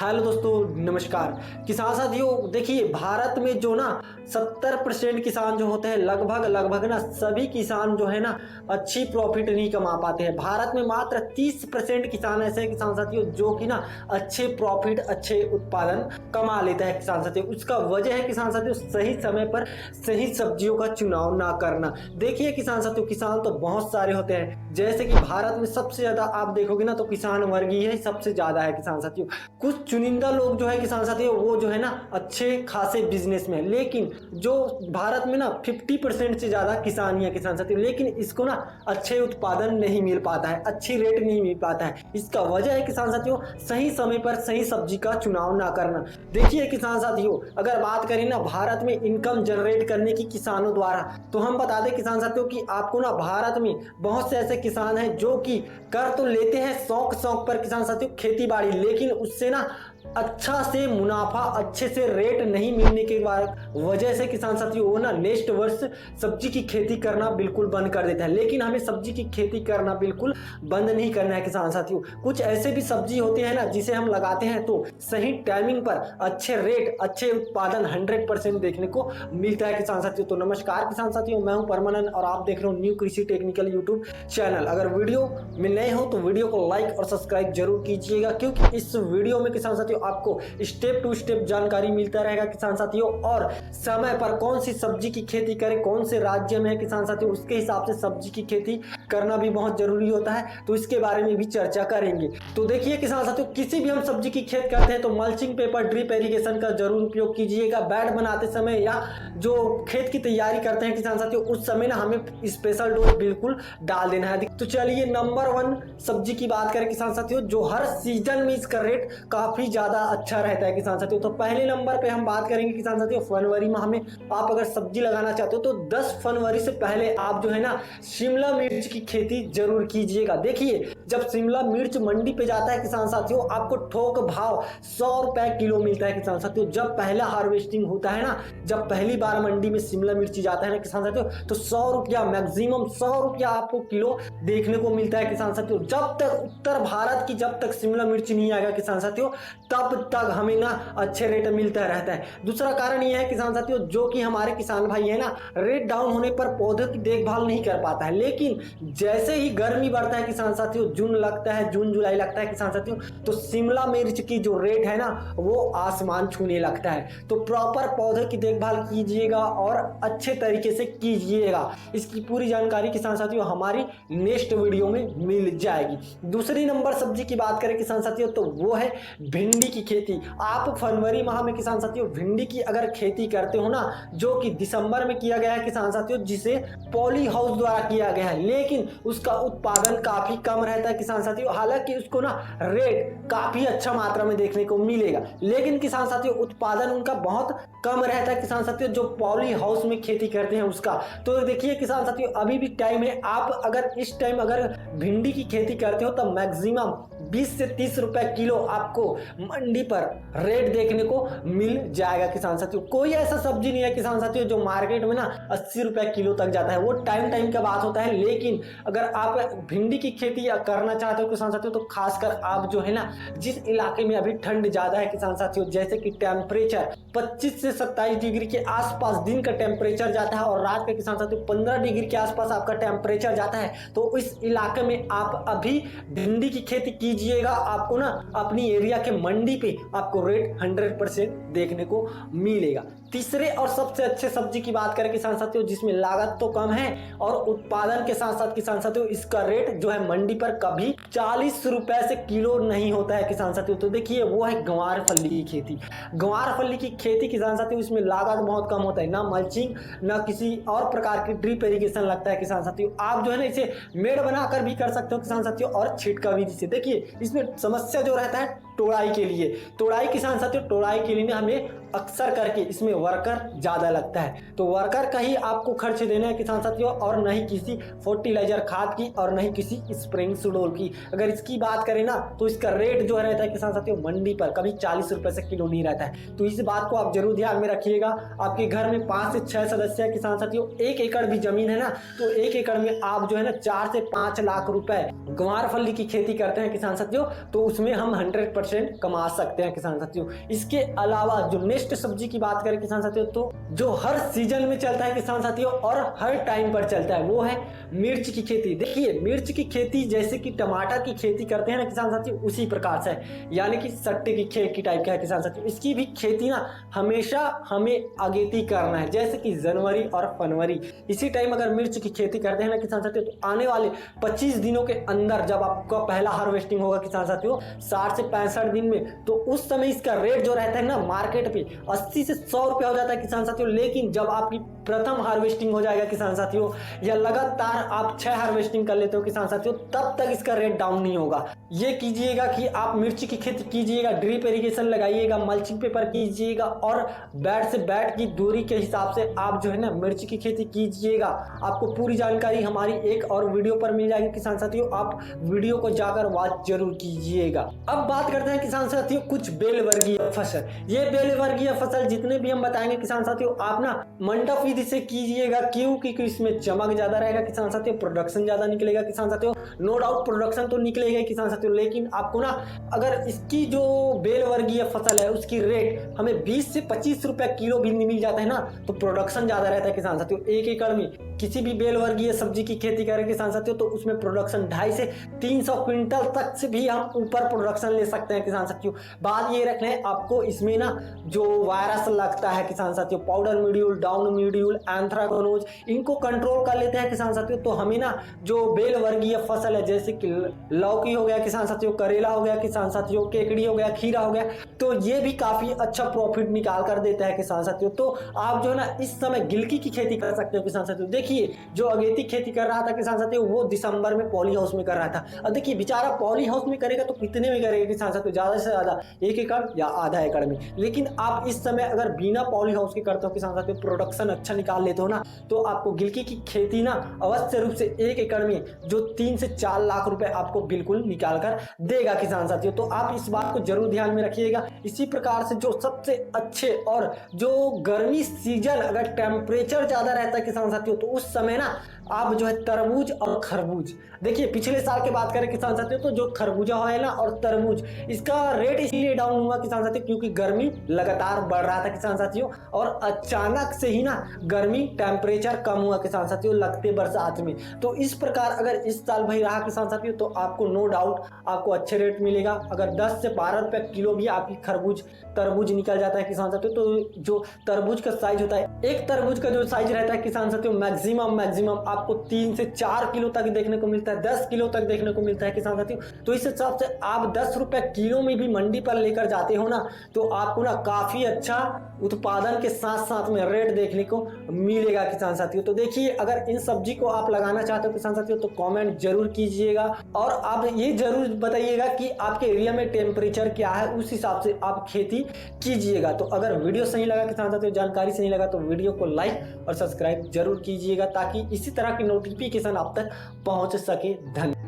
Hello दोस्तों, नमस्कार। किसान साथियों, देखिए भारत में जो ना 70% किसान जो होते हैं, लगभग ना सभी किसान जो है ना अच्छी प्रॉफिट नहीं कमा पाते हैं। भारत में मात्र 30% किसान ऐसे हैं किसान साथियों जो कि ना अच्छे प्रॉफिट, अच्छे उत्पादन कमा लेते हैं किसान साथियों। उसका वजह है किसान साथियों सही समय पर सही सब्जियों का चुनाव ना करना। देखिए किसान साथियों, किसान तो बहुत सारे होते हैं, जैसे कि भारत में सबसे ज्यादा आप देखोगे ना तो किसान वर्ग ही है, सबसे ज्यादा है किसान साथियों। कुछ चुनिंदा लोग जो है किसान साथियों वो जो है ना अच्छे खासे बिजनेस में है, लेकिन जो भारत में ना 50% से ज्यादा किसान ही है किसान साथियों, लेकिन इसको ना अच्छे उत्पादन नहीं मिल पाता है, अच्छी रेट नहीं मिल पाता है। इसका वजह है किसान साथियों सही समय पर सही सब्जी का चुनाव ना करना। देखिए किसान साथियों, अगर बात करें ना भारत में इनकम जनरेट करने की किसानों द्वारा, तो हम बता दें किसान साथियों कि आपको ना भारत में बहुत से ऐसे किसान हैं जो कि कर तो लेते हैं शौक शौक पर किसान साथियों खेती बाड़ी, लेकिन उससे ना अच्छा से मुनाफा, अच्छे से रेट नहीं मिलने के वजह से किसान साथियों वो ना नेक्स्ट वर्ष सब्जी की खेती करना बिल्कुल बंद कर देता है। लेकिन हमें सब्जी की खेती करना बिल्कुल बंद नहीं करना है किसान साथियों। कुछ ऐसे भी सब्जी होते हैं ना जिसे हम लगाते हैं तो सही टाइमिंग पर अच्छे रेट, अच्छे उत्पादन 100% देखने को मिलता है किसान साथियों। तो नमस्कार किसान साथियों, मैं हूं परमानंद और आप देख रहे हो न्यू कृषि टेक्निकल यूट्यूब चैनल। अगर वीडियो में नए हो तो वीडियो को लाइक और सब्सक्राइब जरूर कीजिएगा, क्योंकि इस वीडियो में किसान साथियों आपको स्टेप टू स्टेप जानकारी मिलता रहेगा किसान साथियों। और समय पर कौन सी सब्जी की खेती करें, कौन से राज्य में है किसान साथियों, उसके हिसाब से सब्जी की खेती करना भी बहुत जरूरी होता है, तो इसके बारे में भी चर्चा करेंगे। तो देखिए किसान साथियों, किसी भी हम सब्जी की खेत करते हैं तो मल्चिंग पेपर, ड्रिप इरिगेशन का जरूर उपयोग कीजिएगा। बेड बनाते समय या जो खेत की तैयारी करते हैं किसान साथियों उस समय ना हमें स्पेशल डोज बिल्कुल डाल देना है। तो चलिए नंबर 1 सब्जी की बात करें किसान साथियों, जो हर सीजन में इसका रेट काफी ज्यादा अच्छा रहता है किसान साथियों। तो पहले नंबर पे हम बात करेंगे किसान साथियों फरवरी माह में आप अगर सब्जी लगाना चाहते हो तो 10 फरवरी से पहले आप जो है ना शिमला मिर्च की खेती जरूर कीजिएगा। देखिए जब शिमला मिर्च मंडी पे जाता है किसान साथियों, आपको थोक भाव 100 रुपए किलो मिलता है किसान साथियों। जब पहला हार्वेस्टिंग होता है ना, जब पहली बार मंडी में शिमला मिर्च जाता है ना किसान साथियों, तो 100 रुपया, मैक्सिमम 100 रुपया आपको किलो देखने को मिलता है किसान साथियों। जब तक उत्तर भारत की जब तक शिमला मिर्च नहीं आएगा किसान साथियों, तब तक हमें ना अच्छे रेट मिलता रहता है। दूसरा कारण यह है किसान साथियों, जो कि हमारे किसान भाई है ना रेट डाउन होने पर पौधों की देखभाल नहीं कर पाता है, लेकिन जैसे ही गर्मी बढ़ता है किसान साथियों, जून लगता है, जून जुलाई लगता है किसान साथियों, तो शिमला मिर्च की जो रेट है ना वो आसमान छूने लगता है। तो प्रॉपर पौधे की देखभाल कीजिएगा और अच्छे तरीके से कीजिएगा। इसकी पूरी जानकारी किसान साथियों हमारी नेक्स्ट वीडियो में मिल जाएगी। दूसरी नंबर सब्जी की बात करें किसान साथियों तो वो है भिंडी की खेती। आप फरवरी माह में किसान साथियों भिंडी की अगर खेती करते हो ना, जो कि दिसंबर में किया गया है किसान साथियों, जिसे पॉली हाउस द्वारा किया गया है, लेकिन उसका उत्पादन काफी कम रहता है किसान साथियों। हालांकि उसको ना रेट काफी अच्छा मात्रा में देखने को मिलेगा, लेकिन किसान साथियों उत्पादन उनका बहुत कम रहता है किसान साथियों जो पॉली हाउस में खेती करते हैं उसका। तो देखिए किसान साथियों अभी भी टाइम है, आप अगर इस टाइम अगर भिंडी की खेती करते हो तो मैक्सिमम 20 से 30 रुपए किलो आपको मंडी पर रेट देखने को मिल जाएगा किसान साथियों। कोई ऐसा सब्जी नहीं है किसान साथियों जो मार्केट में ना 80 रुपए किलो तक जाता है, वो टाइम टाइम का बात होता है। लेकिन अगर आप भिंडी की खेती करना चाहते हो किसान साथियों, तो खासकर आप जो है ना जिस इलाके में अभी ठंड ज्यादा है किसान साथियों, जैसे कि टेम्परेचर 25 से 27 डिग्री के आसपास दिन का टेम्परेचर जाता है और रात का किसान साथियों 15 डिग्री के आसपास आपका टेम्परेचर जाता है, तो इस इलाके में आप अभी भिंडी की खेती कीजिएगा। आपको ना अपनी एरिया के मंडी पे आपको रेट 100% देखने को मिलेगा। तीसरे और सबसे अच्छे सब्जी की बात करें किसान साथियों, जिसमें लागत तो कम है और उत्पादन के साथ साथ किसान साथियों इसका रेट जो है मंडी पर कभी 40 रुपए से किलो नहीं होता है किसान साथियों, तो देखिए वो है गंवार फली की खेती। गंवार फली की खेती किसान साथियों इसमें लागत बहुत कम होता है, ना मल्चिंग ना किसी और प्रकार की ड्रिप इरिगेशन लगता है किसान साथियों। आप जो है ना इसे मेड़ बनाकर भी कर सकते हो किसान साथियों और छिटका विधि से। देखिए इसमें समस्या जो रहता है तोड़ाई के लिए, तोड़ाई किसान साथियों तोड़ाई के लिए हमें अक्सर करके इसमें वर्कर ज्यादा लगता है, तो वर्कर का ही आपको खर्च देना है किसान साथियों, और नहीं किसी फर्टिलाइजर खाद की और नहीं किसी स्प्रेइंग सुडोल की। अगर इसकी बात करें ना तो इसका रेट जो रहता है किसान साथियों मंडी पर कभी 40 रुपए से किलो नहीं रहता है। तो इस बात को आप जरूर ध्यान में रखिएगा। आपके घर में 5 से 6 सदस्य है किसान साथियों, 1 एकड़ भी जमीन है ना, तो 1 एकड़ में आप जो है ना 4 से 5 लाख रुपए गंवार फली की खेती करते हैं किसान साथियों, तो उसमें हम 100% 70% कमा सकते हैं किसान साथियों। इसके अलावा जो नेक्स्ट सब्जी की बात करें किसान साथियों, तो जो हर सीजन में चलता है किसान साथियों और हर टाइम पर चलता है, वो है मिर्च की खेती। देखिए मिर्च की खेती जैसे कि टमाटर की खेती करते हैं ना किसान साथियों, उसी प्रकार से है, यानी कि सट्टे की खेत की टाइप का है किसान साथियों। इसकी भी खेती ना हमेशा हमें अगेती करना है, जैसे कि जनवरी और फरवरी इसी टाइम अगर मिर्च की खेती करते हैं ना किसान साथियों, तो आने वाले 25 दिनों के अंदर जब आपका पहला हार्वेस्टिंग होगा किसान साथियों 60 से 65 दिन में, तो उस समय इसका रेट जो रहता है ना मार्केट पे 80 से 100 रुपया हो जाता है किसान साथियों। लेकिन जब आपकी प्रथम हार्वेस्टिंग हो जाएगा किसान साथियों, या लगातार आप 6 हार्वेस्टिंग कर लेते हो किसान साथियों, तब तक इसका रेट डाउन नहीं होगा। ये कीजिएगा कि आप मिर्ची की खेती कीजिएगा, ड्रिप इरिगेशन लगाइएगा, मल्चिंग पेपर कीजिएगा और बेड से बेड की दूरी के हिसाब से आप जो है ना मिर्ची की खेती कीजिएगा। आपको पूरी जानकारी हमारी एक और वीडियो पर मिल जाएगी किसान साथियों, आप वीडियो को जाकर वॉच जरूर कीजिएगा। अब बात करते हैं किसान साथियों कुछ बेल वर्गीय फसल। ये बेल वर्गीय फसल जितने भी हम बताएंगे किसान साथियों, आप ना मंडप विधि से कीजिएगा, क्योंकि इसमें चमक ज्यादा रहेगा किसान साथियों, प्रोडक्शन ज्यादा निकलेगा किसान साथियों। नो डाउट प्रोडक्शन तो निकलेगा किसान साथियों, लेकिन आपको ना अगर इसकी जो बेल वर्गीय फसल है उसकी रेट हमें 20 से 25 रुपया किलो भी मिल जाता है ना, तो प्रोडक्शन ज्यादा रहता है किसान साथियों। 1 एकड़ में किसी भी बेल वर्गीय सब्जी की खेती करें किसान साथियों, तो उसमें प्रोडक्शन 250 से 300 क्विंटल तक से भी हम ऊपर प्रोडक्शन ले सकते हैं किसान साथियों। बात ये रखना है आपको, इसमें ना जो वायरस लगता है किसान साथियों, पाउडर मीड्यूल, डाउन मीड्यूल, एंथ्राकोनोज, इनको कंट्रोल कर लेते हैं किसान साथियों। तो हमें ना जो बेल वर्गीय फसल है जैसे कि लौकी हो गया किसान साथियों, करेला हो गया किसान साथियों, केकड़ी हो गया, खीरा हो गया, तो ये भी काफी अच्छा प्रॉफिट निकाल कर देता है किसान साथियों। तो आप जो है ना इस समय गिलकी की खेती कर सकते हो किसान साथियों। देखिए जो अगेती खेती कर रहा था किसान साथियों, वो दिसंबर में पॉली हाउस में कर रहा था। अब देखिए बेचारा पॉली हाउस में करेगा तो कितने में करेगा किसान साथियों, ज्यादा से ज्यादा 1 एकड़ या आधा एकड़ में। लेकिन आप इस समय अगर बिना पॉली हाउस के करते हो किसान साथियों, प्रोडक्शन अच्छा निकाल लेते हो ना, तो आपको गिलकी की खेती ना अवश्य रूप से 1 एकड़ में जो 3 से 4 लाख रुपए आपको बिल्कुल निकाल कर देगा किसान साथियों। तो आप इस बात को जरूर ध्यान में रखिएगा। इसी प्रकार से जो सबसे अच्छे और जो गर्मी सीजन अगर टेम्परेचर ज्यादा रहता है किसान साथियों, तो उस समय ना आप जो है तरबूज और खरबूज, देखिए पिछले साल की बात करें किसान साथियों, तो जो खरबूजा है ना और तरबूज, इसका रेट इसलिए डाउन हुआ किसान साथियों क्योंकि गर्मी लगातार बढ़ रहा था किसान साथियों, और अचानक से ही ना गर्मी टेम्परेचर कम हुआ किसान साथियों लगते बरसात में। तो इस प्रकार अगर इस साल भाई रहा किसान साथियों, तो आपको नो डाउट आपको अच्छे रेट मिलेगा। अगर 10 से 12 रुपए किलो भी आपकी तरबूज निकल जाता है किसान साथियों, तो जो तरबूज का साइज होता है, एक तरबूज का जो साइज रहता है किसान साथियों, मैक्सिमम आपको 3 से 4 किलो तक देखने को मिलता है, 10 किलो तक देखने को मिलता है किसान साथियों। तो इस हिसाब से आप 10 रुपए किलो में भी मंडी पर लेकर जाते हो ना, तो आपको ना काफी अच्छा उत्पादन के साथ साथ में रेट देखने को मिलेगा किसान साथियों। तो देखिए अगर इन सब्जी को आप लगाना चाहते हो किसान साथियों, तो कमेंट जरूर कीजिएगा और आप ये जरूर बताइएगा कि आपके एरिया में टेम्परेचर क्या है, उस हिसाब से आप खेती कीजिएगा। तो अगर वीडियो सही लगा किसान साथियों, जानकारी सही लगा, तो वीडियो को लाइक और सब्सक्राइब जरूर कीजिएगा, ताकि इसी तरह की नोटिफिकेशन आप तक पहुंच सके। धन्यवाद।